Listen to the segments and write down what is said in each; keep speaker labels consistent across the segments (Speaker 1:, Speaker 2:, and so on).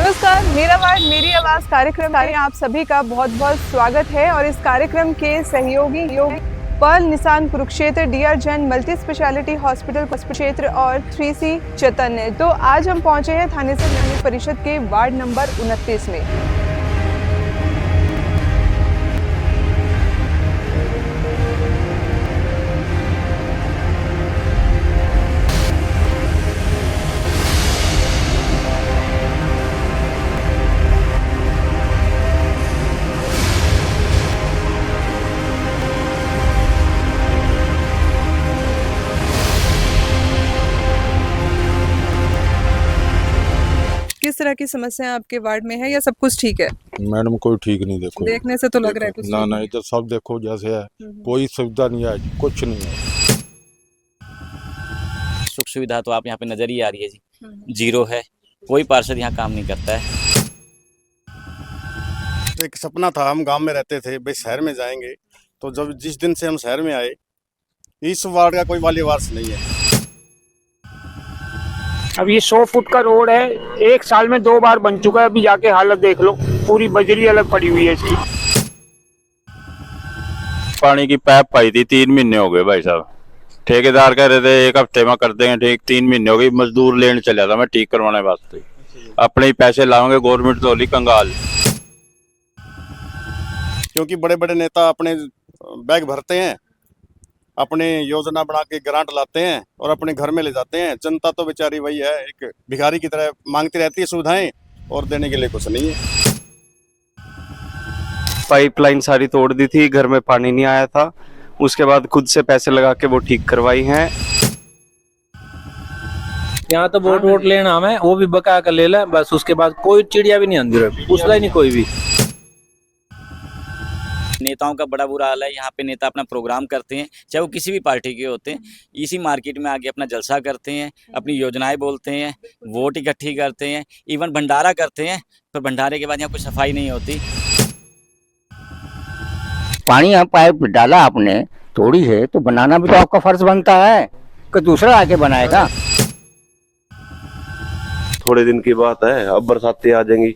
Speaker 1: नमस्कार, मेरा वार्ड मेरी आवाज कार्यक्रम में आप सभी का बहुत बहुत स्वागत है। और इस कार्यक्रम के सहयोगी Pearl Nissan Kurukshetra, DR Jain multi specialty hospital क्षेत्र और 3C चैतन्य। तो आज हम पहुंचे हैं थानेसर नगर परिषद के वार्ड नंबर 29 में। किस तरह की समस्या आपके वार्ड में है या सब कुछ ठीक है?
Speaker 2: मैडम कोई ठीक नहीं, देखो
Speaker 1: देखने से तो लग रहा है कुछ
Speaker 2: ना इधर सब देखो जैसे है, कोई सुविधा नहीं है, कुछ नहीं है।
Speaker 3: सुख सुविधा तो आप यहाँ पे नजर ही आ रही है जी, जीरो है। कोई पार्षद यहाँ काम नहीं करता है।
Speaker 4: एक सपना था, हम गांव में रहते थे, भाई शहर में जाएंगे। तो जब जिस दिन से हम शहर में आए, इस वार्ड का कोई वाली वार्स नहीं है।
Speaker 5: अब ये 100 फुट का रोड है, एक साल में 2 बार बन चुका है। अभी जाके हालत देख लो, पूरी बजरी अलग पड़ी हुई है इसकी।
Speaker 6: पानी की पाइप पाई थी, 3 महीने हो गए भाई साहब। ठेकेदार कह रहे थे 1 हफ्ते में कर देंगे ठीक, 3 महीने हो गए। मजदूर लेने चला था मैं ठीक करवाने वास्ते, अपने ही पैसे लाऊंगे, गवर्नमेंट तो होली कंगाल।
Speaker 4: क्योंकि बड़े बड़े नेता अपने बैग भरते हैं, अपने योजना बना के ग्रांट लाते हैं और अपने घर में ले जाते हैं। जनता तो बेचारी वही है, एक भिखारी की तरह मांगती रहती है सुविधाएं, और देने के लिए कुछ नहीं है।
Speaker 7: पाइपलाइन सारी तोड़ दी थी, घर में पानी नहीं आया था। उसके बाद खुद से पैसे लगा के वो ठीक करवाई हैं।
Speaker 8: यहाँ तो वोट लेना हमें, वो भी बका कर ले लें बस। उसके बाद कोई चिड़िया भी नहीं अंदर पूछला ही नहीं कोई भी।
Speaker 3: नेताओं का बड़ा बुरा हाल है। यहाँ पे नेता अपना प्रोग्राम करते हैं, चाहे वो किसी भी पार्टी के होते हैं, इसी मार्केट में आके अपना जलसा करते हैं, अपनी योजनाएं बोलते हैं, वोट इकट्ठी करते हैं, इवन भंडारा करते हैं। पर भंडारे के बाद यहाँ कोई सफाई नहीं होती।
Speaker 9: पानी यहाँ पाइप डाला आपने, थोड़ी है तो बनाना भी तो आपका फर्ज बनता है कि दूसरा आके बनाएगा।
Speaker 7: थोड़े दिन की बात है, अब बरसातें आ जाएंगी,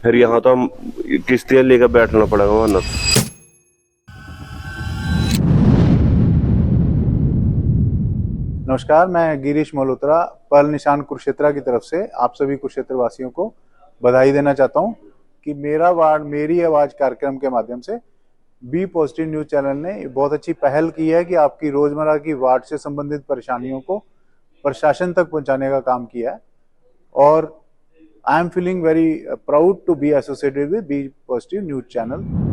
Speaker 7: फिर यहाँ तो हम किश्तियाँ लेकर बैठना पड़ेगा वरना।
Speaker 10: नमस्कार, मैं गिरीश मल्होत्रा पर्ल निशान कुरुक्षेत्र की तरफ से आप सभी कुरुक्षेत्र वासियों को बधाई देना चाहता हूं कि मेरा वार्ड मेरी आवाज कार्यक्रम के माध्यम से बी पॉजिटिव न्यूज चैनल ने बहुत अच्छी पहल की है कि आपकी रोजमर्रा की वार्ड से संबंधित परेशानियों को प्रशासन तक पहुंचाने का काम किया है। और I am feeling very proud to be associated with B positive news channel.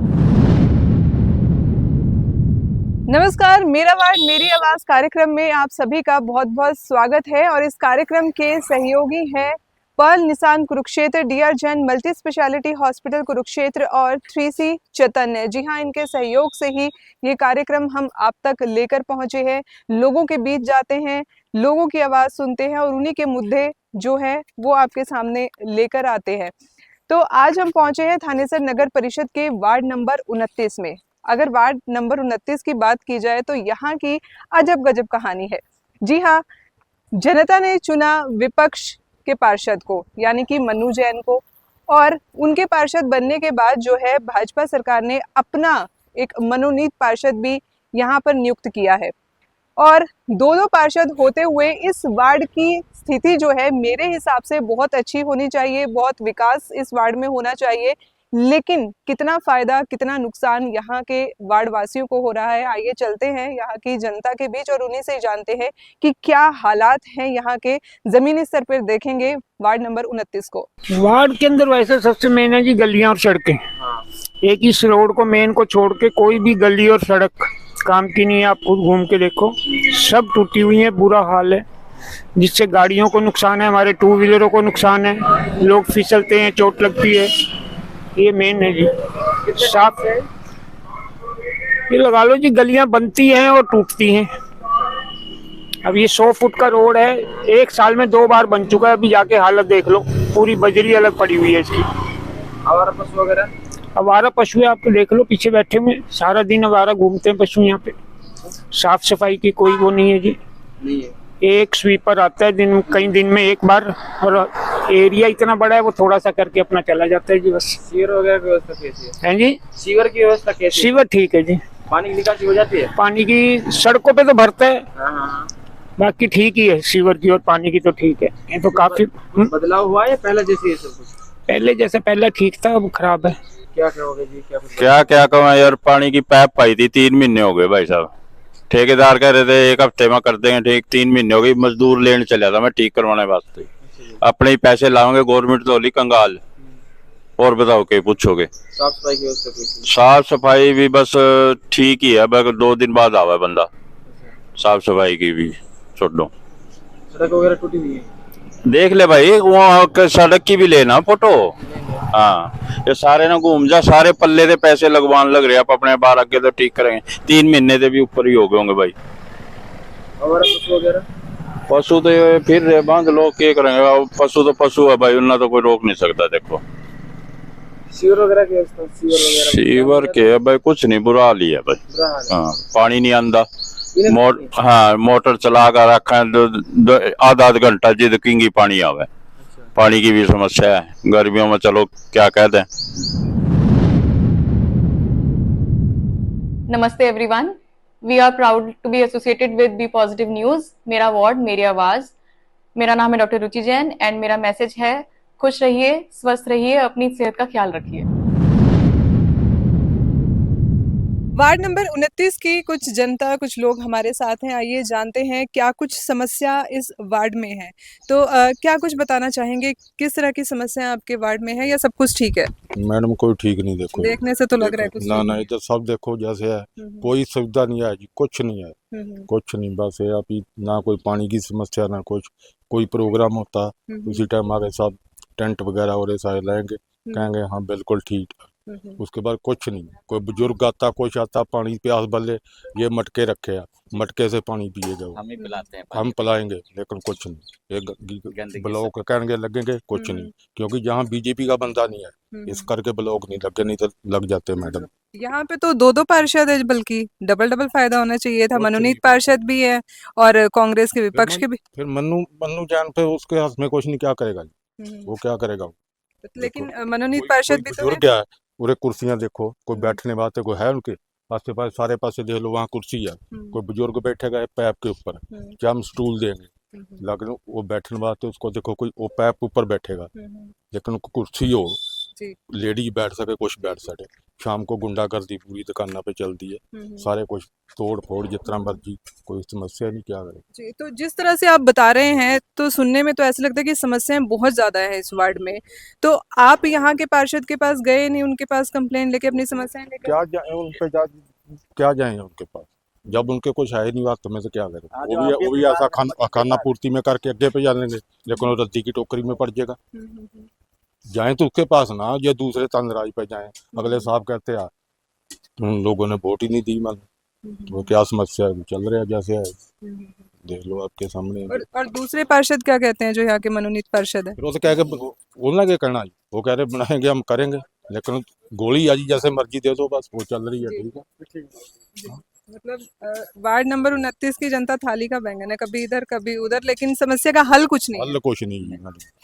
Speaker 1: नमस्कार, मेरा वार्ड मेरी आवाज कार्यक्रम में आप सभी का बहुत बहुत स्वागत है। और इस कार्यक्रम के सहयोगी हैं Pearl Nissan Kurukshetra, DR Jain multi specialty hospital Kurukshetra और 3C चैतन्य। जी हाँ, इनके सहयोग से ही ये कार्यक्रम हम आप तक लेकर पहुंचे हैं। लोगों के बीच जाते हैं, लोगों की आवाज़ सुनते हैं और उन्हीं के मुद्दे जो है वो आपके सामने लेकर आते हैं। तो आज हम पहुंचे हैं थानेसर नगर परिषद के वार्ड नंबर 29 में। अगर वार्ड नंबर 29 की बात की जाए तो यहाँ की अजब गजब कहानी है। जी हाँ, जनता ने चुना विपक्ष के पार्षद को, यानी कि मनु जैन को, और उनके पार्षद बनने के बाद जो है भाजपा सरकार ने अपना एक मनोनीत पार्षद भी यहाँ पर नियुक्त किया है। और 2 पार्षद होते हुए इस वार्ड की स्थिति जो है मेरे हिसाब से बहुत अच्छी होनी चाहिए, बहुत विकास इस वार्ड में होना चाहिए। लेकिन कितना फायदा कितना नुकसान यहाँ के वार्ड वासियों को हो रहा है, आइए चलते हैं यहाँ की जनता के बीच और उन्हीं से जानते हैं कि क्या हालात हैं यहाँ के। जमीनी स्तर पर देखेंगे वार्ड नंबर 29 को।
Speaker 5: वार्ड के अंदर वैसे सबसे मेन है जी गलियां और सड़कें। एक इस रोड को मेन को छोड़ के कोई भी गली और सड़क काम की नहीं है। आप खुद घूम के देखो, सब टूटी हुई है, बुरा हाल है, जिससे गाड़ियों को नुकसान है, हमारे 2 व्हीलरों को नुकसान है, लोग फिसलते हैं, चोट लगती है। ये मेन है जी। साफ है, ये लगा लो जी, गलियां बनती हैं और टूटती हैं। अब ये 100 फुट का रोड है, एक साल में 2 बार बन चुका है। अभी जाके हालत देख लो, पूरी बजरी अलग पड़ी हुई है इसकी।
Speaker 8: आवारा पशु वगैरह,
Speaker 5: आवारा पशु है, आप देख लो पीछे बैठे हुए, सारा दिन आवारा घूमते हैं पशु यहाँ पे। साफ सफाई की कोई वो नहीं है जी, नहीं है। एक स्वीपर आता है दिन, कई दिन में एक बार, और एरिया इतना बड़ा है वो थोड़ा सा करके अपना चला जाता है जी बस।
Speaker 8: सीवर वगैरह की व्यवस्था कैसी है?
Speaker 5: हैं जी,
Speaker 8: सीवर की व्यवस्था कैसी है?
Speaker 5: सीवर ठीक है जी,
Speaker 8: पानी की निकासी हो जाती है?
Speaker 5: पानी की सड़कों पे तो भरता है,
Speaker 8: हाँ।
Speaker 5: बाकी ठीक ही है, सीवर की और पानी की तो ठीक है। ये तो काफी
Speaker 8: बदलाव हुआ है पहले जैसे? ये सब कुछ
Speaker 5: पहले जैसे, पहले ठीक था, अब खराब है।
Speaker 8: क्या कहोगे जी? क्या कुछ
Speaker 6: क्या क्या कहूँ यार, पानी की पाइप पाई थी 3 महीने हो गए भाई साहब। ठेकेदार कह रहे थे 1 हफ्ते में कर देंगे ठीक, 3 महीने हो गए। मजदूर लेने चला था मैं ठीक करवाने वास्ते, अपने ही पैसे लाओगे, गवर्नमेंट तो होली कंगाल। और बताओ के पूछोगे?
Speaker 8: साफ सफाई की व्यवस्था कैसी है?
Speaker 6: साफ सफाई भी बस ठीक ही है, बस 2 दिन बाद आवा है बंदा। साफ सफाई की भी छोड़ो,
Speaker 8: सड़क वगैरह टूटी हुई है?
Speaker 6: देख ले भाई, वहाँ सड़क की भी लेना फोटो। हाँ, ये सारे ना घूम जा, सारे पल्ले दे पैसे लगवान लग रहे आप अपने बार, आगे तो ठीक करेंगे। 3 महीने से भी ऊपर ही हो गए होंगे भाई।
Speaker 8: और पशु वगैरह?
Speaker 6: पशु तो ये फिर रहे, बांध लो, क्या करेंगे? अब पशु तो पशु है भाई, उन्हें तो कोई रोक नहीं सकता। देखो
Speaker 8: सीवर वगैरह की व्यवस्था?
Speaker 6: सीवर के भाई कुछ नहीं, बुरा हाल ही है भाई।
Speaker 8: बुरा हाल है।
Speaker 6: हाँ, पानी नहीं आंदा। हाँ, मोटर चला कर रखा है, आधा घंटा जिद किंगी पानी आवे। पानी की भी समस्या है गर्मियों में, चलो क्या कह दें।
Speaker 11: नमस्ते everyone, we are proud to be associated with B positive news, मेरा वार्ड मेरी आवाज। मेरा नाम है डॉक्टर रुचि जैन एंड मेरा मैसेज है, खुश रहिए, स्वस्थ रहिए, अपनी सेहत का ख्याल रखिए।
Speaker 1: वार्ड नंबर 29 की कुछ जनता, कुछ लोग हमारे साथ हैं। आइए जानते हैं क्या कुछ समस्या इस वार्ड में है। तो क्या कुछ बताना चाहेंगे, किस तरह की समस्या आपके वार्ड में है या सब कुछ ठीक है?
Speaker 2: मैडम कोई ठीक नहीं, देखो
Speaker 1: देखने से तो लग रहा है कुछ
Speaker 2: ना
Speaker 1: नहीं।
Speaker 2: ना, इधर सब देखो जैसे है, कोई सुविधा नहीं है जी, कुछ नहीं है, कुछ नहीं। बस है अभी ना कोई पानी की समस्या ना कुछ। कोई प्रोग्राम होता उसी टाइम आगे सब टेंट वगैरह और ऐसा लाएंगे, कहेंगे हाँ बिल्कुल ठीक। उसके बाद कुछ नहीं। कोई बुजुर्ग आता, कुछ आता, पानी प्यास बल्ले, ये मटके रखे हैं, मटके से पानी पिएगा वो,
Speaker 3: हम ही पिलाते हैं
Speaker 2: हम पिलाएंगे, लेकिन कुछ नहीं। एक ब्लॉक कहने लगेंगे, कुछ नहीं, क्योंकि यहाँ बीजेपी का बंदा नहीं है, इस करके ब्लॉक नहीं लगे, नहीं तो लग जाते मैडम।
Speaker 1: यहाँ पे तो 2-2 पार्षद है, बल्कि डबल डबल फायदा होना चाहिए था। मनोनीत पार्षद भी है और कांग्रेस के विपक्ष के भी।
Speaker 2: फिर मन्नू जान पे उसके हाथ में कुछ नहीं, क्या करेगा वो, क्या करेगा?
Speaker 1: लेकिन मनोनीत पार्षद भी तो
Speaker 2: बुजुर्ग है, पूरे कुर्सियां देखो, कोई बैठने बात कोई है उनके पास पास, सारे पासे देख लो, वहाँ कुर्सी है, कोई बुजुर्ग बैठेगा पैप के ऊपर, क्या हम स्टूल देंगे? लेकिन वो बैठने बात उसको देखो, कोई वो पैप ऊपर बैठेगा, लेकिन कुर्सी हो, लेडीज बैठ सके, कुछ बैठ सके। शाम को गुंडागर्दी पूरी दुकाना पे चलती है, सारे कुछ तोड़ फोड़ जितना मर्जी, कोई समस्या नहीं, क्या करे
Speaker 1: जी। तो जिस तरह से आप बता रहे हैं तो सुनने में तो ऐसा लगता है कि समस्याएं बहुत ज्यादा है इस वार्ड में। तो आप यहाँ के पार्षद के पास गए नहीं, उनके पास कंप्लेंट लेके, अपनी समस्याएं लेकर?
Speaker 2: क्या जाए उन पे, क्या जाए उनके पास, जब उनके कुछ है नहीं बात, तो मैं से क्या करें? वो भी ऐसा खाना पूर्ति में करके अगे पे जा लेंगे, लेकिन वो रद्दी की टोकरी में पड़ जाएगा। जाए तो उसके पास ना, ये दूसरे तंदराज पे जाए। अगले साहब कहते हैं उन लोगों ने वोट ही नहीं दी, मन वो क्या समस्या है, चल रहा है जैसे है, देख लो आपके सामने।
Speaker 1: और दूसरे पार्षद क्या कहते हैं जो यहाँ के मनोनीत पार्षद है?
Speaker 2: फिर वो तो कह के बोलना क्या करना है, वो कह रहे बनाएंगे, हम करेंगे, लेकिन गोली आज जैसे मर्जी दे दो, बस वो चल रही है। ठीक है,
Speaker 1: मतलब वार्ड नंबर 29 की जनता थाली का बैंगन है, कभी इधर कभी उधर, लेकिन समस्या का हल कुछ नहीं।
Speaker 2: हल कुछ नहीं है,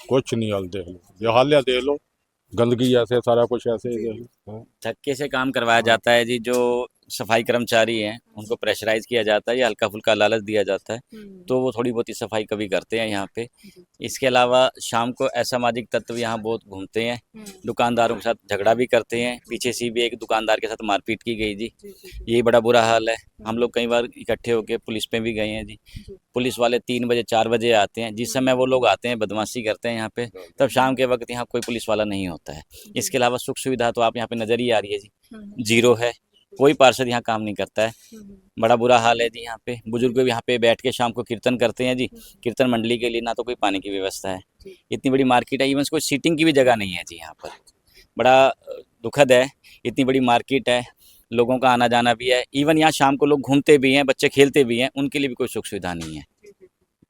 Speaker 2: कुछ नहीं हल। देख लो ये हाल है, देख लो गंदगी ऐसे, सारा कुछ ऐसे।
Speaker 3: धक्के से काम करवाया जाता है जी। जो सफाई कर्मचारी हैं उनको प्रेशराइज किया जाता है या हल्का फुल्का लालच दिया जाता है, तो वो थोड़ी बहुत ही सफाई कभी करते हैं यहाँ पे। इसके अलावा शाम को असामाजिक तत्व यहाँ बहुत घूमते हैं, दुकानदारों के साथ झगड़ा भी करते हैं। पीछे से भी एक दुकानदार के साथ मारपीट की गई जी, ये बड़ा बुरा हाल है। हम लोग कई बार इकट्ठे होकर पुलिस पे भी गए हैं जी। पुलिस वाले 3 बजे 4 बजे आते हैं, जिस समय वो लोग आते हैं बदमाशी करते हैं यहाँ पे, तब शाम के वक्त यहाँ कोई पुलिस वाला नहीं होता है। इसके अलावा सुख सुविधा तो आप यहाँ पे नज़र ही आ रही है जी, जीरो है। कोई पार्षद यहाँ काम नहीं करता है, बड़ा बुरा हाल है जी। यहाँ पे बुजुर्ग यहाँ पे बैठ के शाम को कीर्तन करते हैं जी। कीर्तन मंडली के लिए ना तो कोई पानी की व्यवस्था है, इतनी बड़ी मार्केट है, इवन कोई सीटिंग की भी जगह नहीं है जी यहाँ पर। बड़ा दुखद है, इतनी बड़ी मार्केट है, लोगों का आना जाना भी है, इवन यहाँ शाम को लोग घूमते भी हैं, बच्चे खेलते भी हैं, उनके लिए भी कोई सुख सुविधा नहीं है।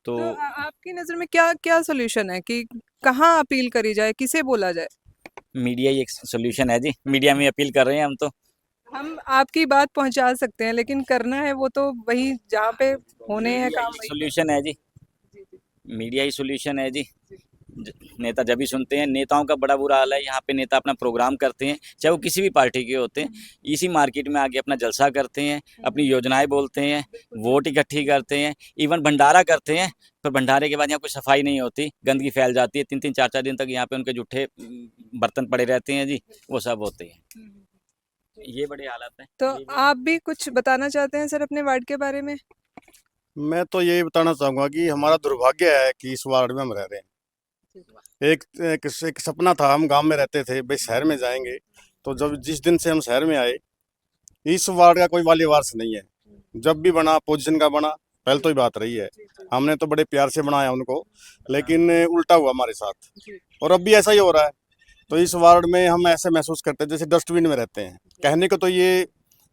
Speaker 3: तो
Speaker 1: आपकी नज़र में क्या क्या सोल्यूशन है कि कहाँ अपील करी जाए, किसे बोला जाए?
Speaker 3: मीडिया ही एक सोल्यूशन है जी, मीडिया में अपील कर रहे हैं हम। तो
Speaker 1: हम आपकी बात पहुंचा सकते हैं, लेकिन करना है वो तो वही जहाँ पे होने हैं काम।
Speaker 3: सोल्यूशन है जी, मीडिया ही सोल्यूशन है जी। नेता जब भी सुनते हैं, नेताओं का बड़ा बुरा हाल है। यहाँ पे नेता अपना प्रोग्राम करते हैं, चाहे वो किसी भी पार्टी के होते हैं, इसी मार्केट में आके अपना जलसा करते हैं, अपनी योजनाएं बोलते हैं, वोट इकट्ठी करते हैं, इवन भंडारा करते हैं। पर भंडारे के बाद यहाँ कोई सफाई नहीं होती, गंदगी फैल जाती है। 3-3 4-4 दिन तक यहाँ पे उनके जूठे बर्तन पड़े रहते हैं जी, वो सब होते हैं। ये बड़े हालात हैं।
Speaker 1: तो आप भी कुछ बताना चाहते हैं सर अपने वार्ड के बारे में?
Speaker 4: मैं तो यही बताना चाहूँगा कि हमारा दुर्भाग्य है कि इस वार्ड में हम रह रहे हैं। एक सपना था, हम गांव में रहते थे, भाई शहर में जाएंगे। तो जब जिस दिन से हम शहर में आए, इस वार्ड का कोई वाली वारस नहीं है। जब भी बना पोजीशन का बना, पहले तो ही बात रही है, हमने तो बड़े प्यार से बनाया उनको, लेकिन उल्टा हुआ हमारे साथ और अब भी ऐसा ही हो रहा है। तो इस वार्ड में हम ऐसे महसूस करते हैं जैसे डस्टबिन में रहते हैं। कहने को तो ये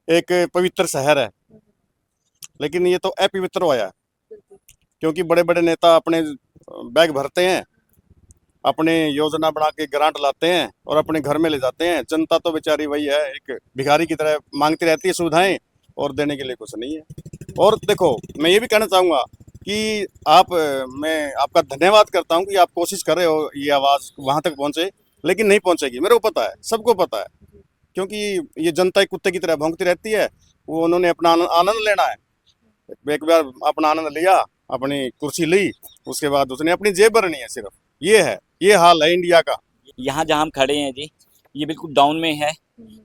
Speaker 4: एक पवित्र शहर है, लेकिन ये तो अपवित्र हुआ है, क्योंकि बड़े बड़े नेता अपने बैग भरते हैं, अपने योजना बना के ग्रांट लाते हैं और अपने घर में ले जाते हैं। जनता तो बेचारी वही है, एक भिखारी की तरह मांगती रहती है सुविधाएं, और देने के लिए कुछ नहीं है। और देखो, मैं ये भी कहना चाहूँगा कि मैं आपका धन्यवाद करता हूँ कि आप कोशिश कर रहे हो ये आवाज़ वहाँ तक पहुँचे, लेकिन नहीं पहुँचेगी, मेरे को पता है, सबको पता है, क्योंकि ये जनता एक कुत्ते की तरह भौंकती रहती है। वो उन्होंने अपना आनंद लेना है। एक बार अपना आनंद लिया, अपनी कुर्सी ली, उसके बाद उसने अपनी जेब भरनी है सिर्फ। ये हाल है इंडिया का।
Speaker 3: यहाँ जहाँ हम खड़े हैं जी, ये बिल्कुल डाउन में है।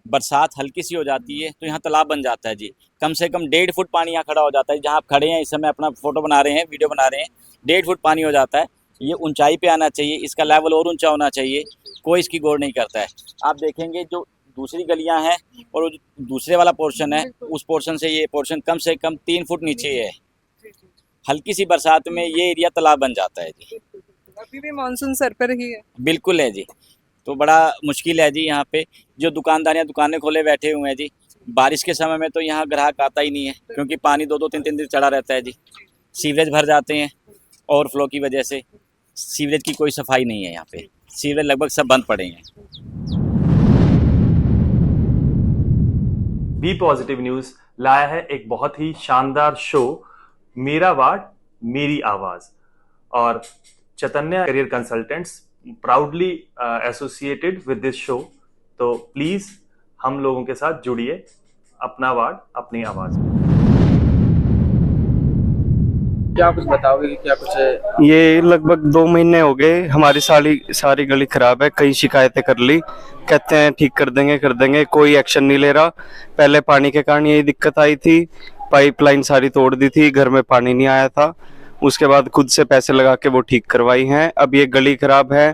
Speaker 3: बरसात हल्की सी हो जाती है तो यहाँ तालाब बन जाता है जी। कम से कम 1.5 फुट पानी यहाँ खड़ा हो जाता है। जहाँ आप खड़े हैं इस समय, अपना फोटो बना रहे हैं, वीडियो बना रहे हैं, 1.5 फुट पानी हो जाता है। ये ऊंचाई पे आना चाहिए, इसका लेवल और ऊंचा होना चाहिए, कोई इसकी गौर नहीं करता है। आप देखेंगे जो दूसरी गलियां हैं और दूसरे वाला पोर्शन है, उस पोर्शन से ये पोर्शन कम से कम 3 फुट नीचे है। हल्की सी बरसात में ये एरिया तालाब बन जाता है जी।
Speaker 1: अभी भी मानसून सर पर ही है।
Speaker 3: बिल्कुल है जी। तो बड़ा मुश्किल है जी। यहाँ पे जो दुकानदार दुकानें खोले बैठे हुए हैं जी, बारिश के समय में तो यहाँ ग्राहक आता ही नहीं है, क्योंकि पानी 2-2 3-3 दिन चढ़ा रहता है जी। सीवरेज भर जाते हैं ओवरफ्लो की वजह से। सीवरेज की कोई सफाई नहीं है यहाँ पे, सीवरेज लगभग सब बंद पड़े हैं।
Speaker 12: बी पॉजिटिव न्यूज लाया है एक बहुत ही शानदार शो, मेरा वार्ड मेरी आवाज, और Chaitanya career consultants proudly associated with this show. तो प्लीज हम लोगों के साथ जुड़िए, अपना वार्ड अपनी आवाज।
Speaker 8: क्या कुछ बताओगे कि क्या कुछ है?
Speaker 13: ये लगभग 2 महीने हो गए, हमारी सारी गली खराब है, कई शिकायतें कर ली, कहते हैं ठीक कर देंगे, कोई एक्शन नहीं ले रहा। पहले पानी के कारण यही दिक्कत आई थी, पाइपलाइन सारी तोड़ दी थी, घर में पानी नहीं आया था। उसके बाद खुद से पैसे लगा के वो ठीक करवाई हैं। अब ये गली खराब है,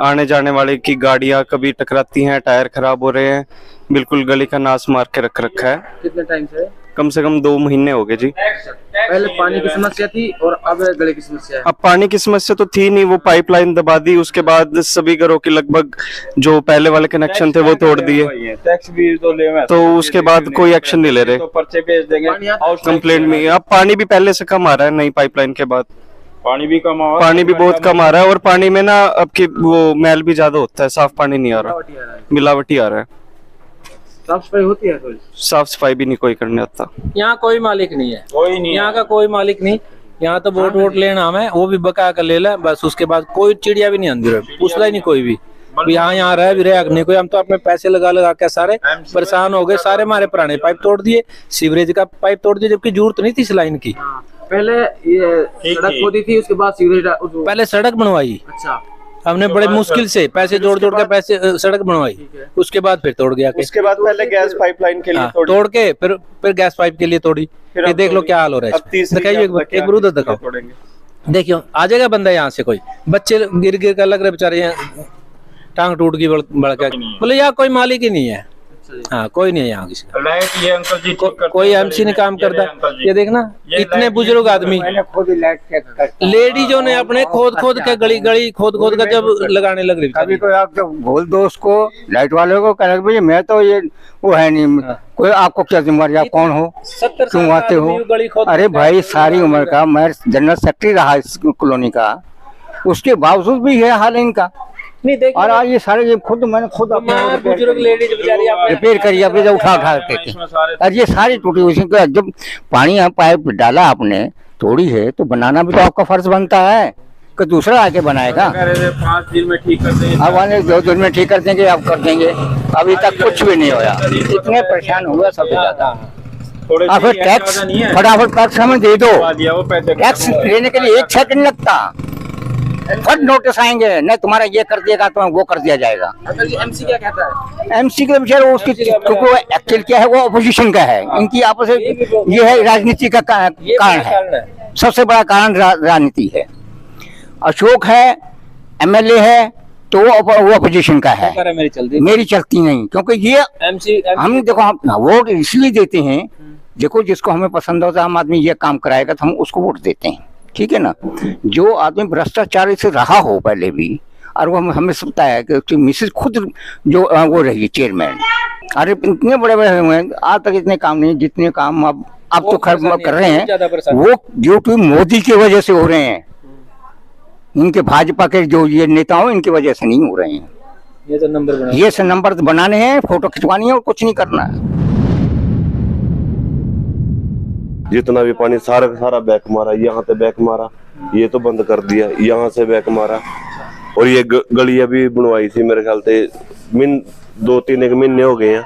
Speaker 13: आने जाने वाले की गाड़ियां कभी टकराती हैं, टायर खराब हो रहे हैं, बिल्कुल गली का नाश मार के रखा है।
Speaker 8: कितने टाइम से?
Speaker 13: कम से कम 2 महीने हो गए जी।
Speaker 8: पहले पानी की समस्या थी और अब गली की समस्या है।
Speaker 13: अब पानी की समस्या तो थी नहीं, वो पाइपलाइन दबा दी, उसके बाद सभी घरों की लगभग जो पहले वाले कनेक्शन थे वो तोड़ दिए,
Speaker 6: टैक्स भी तो ले,
Speaker 13: तो उसके बाद कोई एक्शन नहीं ले रहे,
Speaker 6: तो पर्चे भेज देंगे।
Speaker 13: कंप्लेंट में। अब पानी भी पहले से कम आ रहा है, नई पाइपलाइन के बाद
Speaker 6: पानी भी कम आ,
Speaker 13: पानी भी बहुत कम आ रहा है, और पानी में ना अब की वो मैल भी ज्यादा होता है, साफ पानी नहीं आ रहा, मिलावटी आ रहा है।
Speaker 8: साफ सफाई होती है? कोई
Speaker 13: साफ सफाई भी नहीं कोई करने आता।
Speaker 8: यहाँ कोई मालिक नहीं है,
Speaker 6: कोई नहीं,
Speaker 8: यहाँ का कोई मालिक नहीं। यहाँ तो वोट लेना हमें, वो भी बका कर ले ला बस। उसके बाद कोई चिड़िया भी नहीं आंदी रही, पूछता ही नहीं कोई भी। यहाँ रह भी रहे नहीं कोई। हम तो अपने पैसे लगा के सारे परेशान हो गए। सारे हमारे पुराने पाइप तोड़ दिए, सीवरेज का पाइप तोड़ दिया, जबकि जरूरत नहीं थी इस लाइन की।
Speaker 12: पहले ये सड़क खोदी थी, उसके बाद सीवरेज।
Speaker 8: पहले सड़क बनवाई,
Speaker 12: अच्छा,
Speaker 8: हमने बड़े मुश्किल से पैसे जोड़ के पैसे सड़क बनवाई, उसके बाद फिर तोड़ गया।
Speaker 13: उसके बाद पहले गैस पाइपलाइन के लिए
Speaker 8: तोड़ के फिर गैस पाइप के लिए तोड़ी। ये देख लो क्या हाल हो रहा है। दिखाइए एक बार उधर दिखाओ, देखियो आ जाएगा बंदा यहाँ से। कोई बच्चे गिर कर लग रहे बेचारे, टांग टूट गई बड़का। बोले यहाँ कोई मालिक ही नहीं है। हाँ, कोई नहीं है यहाँ किसी का।
Speaker 6: लाइट ये अंकल जी
Speaker 8: कोई एमसी नहीं काम करता। ये देखना, इतने बुजुर्ग आदमी, लेडीजों ने अपने खोद के गली खोद का जब लगाने लग रही।
Speaker 9: कभी कोई आप जब बोल दो उसको, लाइट वाले को, कह भाई मैं तो ये वो है नहीं, कोई आपको क्या जिम्मेदारी, आप कौन हो, क्यों आते हो? अरे भाई, सारी उम्र का मैं जनरल सेक्रेटरी रहा इस कॉलोनी का, उसके बावजूद भी है हाल इनका। और आज ये सारे मैंने खुद
Speaker 8: बुजुर्ग लेडीज बेचारी
Speaker 9: रिपेयर करी, अपने उठा के, और ये सारी टूटी हुई। जब पानी यहाँ पाइप डाला आपने, थोड़ी है तो बनाना भी तो आपका फर्ज बनता है। कि दूसरा आके बनाएगा।
Speaker 8: 5 दिन में ठीक कर देंगे,
Speaker 9: अब वाले 2 दिन में ठीक कर देंगे, अब कर देंगे। अभी तक कुछ भी नहीं होया, इतने परेशान हुआ सबसे ज्यादा। और फिर टैक्स फटाफट टैक्स हमें दे दो, टैक्स लेने के लिए 1 सेकंड लगता, फट नोटिस आएंगे, नहीं तुम्हारा ये कर दिएगा तो वो कर दिया जाएगा।
Speaker 8: एमसी क्या कहता है?
Speaker 9: एमसी के बेचारे उसकी, क्योंकि वो एक्चुअल क्या है, वो अपोजिशन का है, इनकी आपस में ये है राजनीति का कारण है, सबसे बड़ा कारण राजनीति है। अशोक है, एमएलए है, तो वो अपोजिशन का है, मेरी चलती नहीं, क्योंकि ये
Speaker 8: एमसी
Speaker 9: हम देखो, हम वोट इसलिए देते हैं, देखो जिसको हमें पसंद होता है, हम आदमी ये काम कराएगा तो हम उसको वोट देते हैं, ठीक है ना। जो आदमी भ्रष्टाचारी से रहा हो पहले भी, और वो हमें पता है कि उसकी मिसेज खुद जो वो रही चेयरमैन, अरे इतने बड़े बड़े हुए हैं, आज तक इतने काम नहीं, जितने काम अब तो खैर कर रहे हैं, वो ड्यूटी मोदी की वजह से हो रहे हैं, इनके भाजपा के जो ये नेता हो, इनकी वजह से नहीं हो रहे हैं। ये तो नंबर बनाने हैं, फोटो खिंचवानी है और कुछ नहीं करना है।
Speaker 7: जितना भी पानी सारा का सारा बैक मारा, यहाँ से बैक मारा, ये तो बंद कर दिया, यहाँ से बैक मारा। और ये गली अभी बनवाई थी मेरे ख्याल से 2-3 महीने हो गए हैं,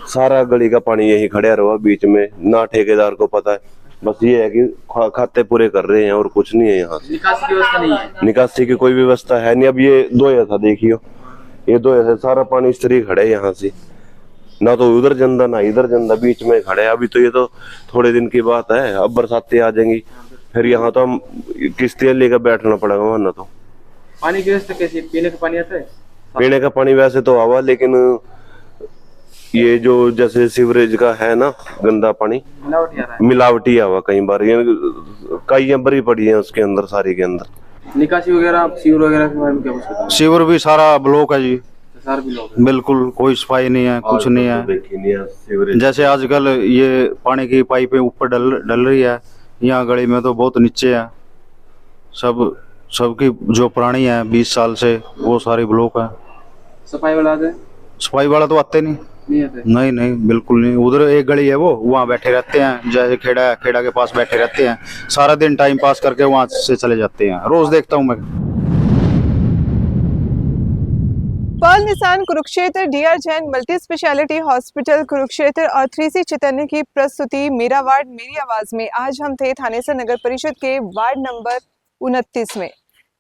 Speaker 7: सारा गली का पानी यही खड़ा रहा बीच में, ना ठेकेदार को पता है, बस ये है कि खाते पूरे कर रहे हैं और कुछ नहीं है। यहाँ
Speaker 8: निकासी की व्यवस्था नहीं है,
Speaker 7: निकासी की कोई व्यवस्था है नहीं। अब ये दोया था, देखियो ये दोया से सारा पानी इस तरह खड़े यहाँ से, ना तो उधर जंदा ना इधर जंदा, बीच में खड़े। अभी तो ये तो थोड़े दिन की बात है, अब बरसातें आ जाएंगी, फिर यहाँ तो हम किश्तियां लेकर बैठना पड़ेगा वरना तो।
Speaker 8: पानी की व्यवस्था कैसी? पीने का पानी आता है?
Speaker 7: पीने का पानी वैसे तो आवा, लेकिन ये जो जैसे सीवरेज का है ना गंदा पानी, मिलावटी आवा कई बार, ये कई अंबर पड़ी है उसके अंदर, सारी के अंदर।
Speaker 8: निकासी वगैरह, सीवर वगैरह के बारे में क्या कुछ बताओ?
Speaker 2: सीवर भी सारा ब्लॉक है जी,
Speaker 8: सारा भी लोग
Speaker 2: बिल्कुल कोई सफाई नहीं है, कुछ नहीं है। जैसे आजकल ये पानी की पाइपें ऊपर डल रही है, यहाँ गली में तो बहुत नीचे है, सबकी जो पुरानी है 20 साल से, वो सारी ब्लॉक है।
Speaker 8: सफाई वाला आते?
Speaker 2: सफाई वाला तो आते नहीं
Speaker 8: आते?
Speaker 2: नहीं बिल्कुल नहीं। उधर एक गली है, वो वहाँ बैठे रहते हैं, जैसे खेड़ा के पास बैठे रहते हैं, सारा दिन टाइम पास करके वहाँ से चले जाते हैं, रोज देखता हूँ मैं।
Speaker 1: Pearl Nissan Kurukshetra D R Jain multi specialty hospital Kurukshetra और 3C चैतन्य की प्रस्तुति मेरा वार्ड मेरी आवाज में आज हम थे थानेसर नगर परिषद के वार्ड नंबर 29 में।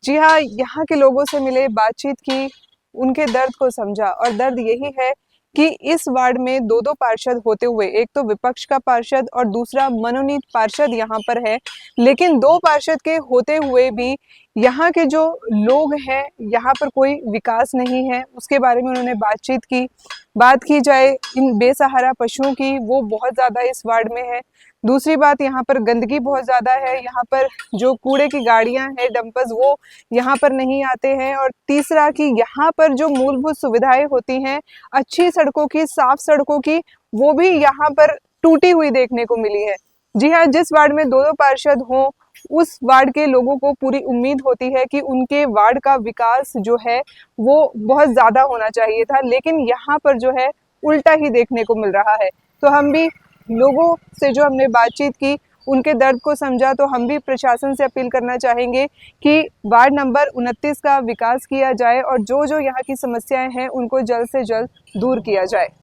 Speaker 1: जी हाँ, यहाँ के लोगों से मिले, बातचीत की, उनके दर्द को समझा, और दर्द यही है कि इस वार्ड में 2 पार्षद होते हुए, एक तो विपक्ष का पार्षद और दूसरा मनोनीत पार्षद यहाँ पर है, लेकिन 2 पार्षद के होते हुए भी यहाँ के जो लोग हैं, यहाँ पर कोई विकास नहीं है, उसके बारे में उन्होंने बातचीत की। बात की जाए इन बेसहारा पशुओं की, वो बहुत ज़्यादा इस वार्ड में है। दूसरी बात, यहाँ पर गंदगी बहुत ज़्यादा है, यहाँ पर जो कूड़े की गाड़ियाँ हैं, डंपर्स, वो यहाँ पर नहीं आते हैं। और तीसरा कि यहाँ पर जो मूलभूत सुविधाएं होती हैं, अच्छी सड़कों की, साफ सड़कों की, वो भी यहाँ पर टूटी हुई देखने को मिली है। जी हाँ, जिस वार्ड में 2 पार्षद हों, उस वार्ड के लोगों को पूरी उम्मीद होती है कि उनके वार्ड का विकास जो है वो बहुत ज़्यादा होना चाहिए था, लेकिन यहाँ पर जो है उल्टा ही देखने को मिल रहा है। तो हम भी लोगों से जो हमने बातचीत की, उनके दर्द को समझा, तो हम भी प्रशासन से अपील करना चाहेंगे कि वार्ड नंबर 29 का विकास किया जाए और जो जो यहाँ की समस्याएं हैं उनको जल्द से जल्द दूर किया जाए।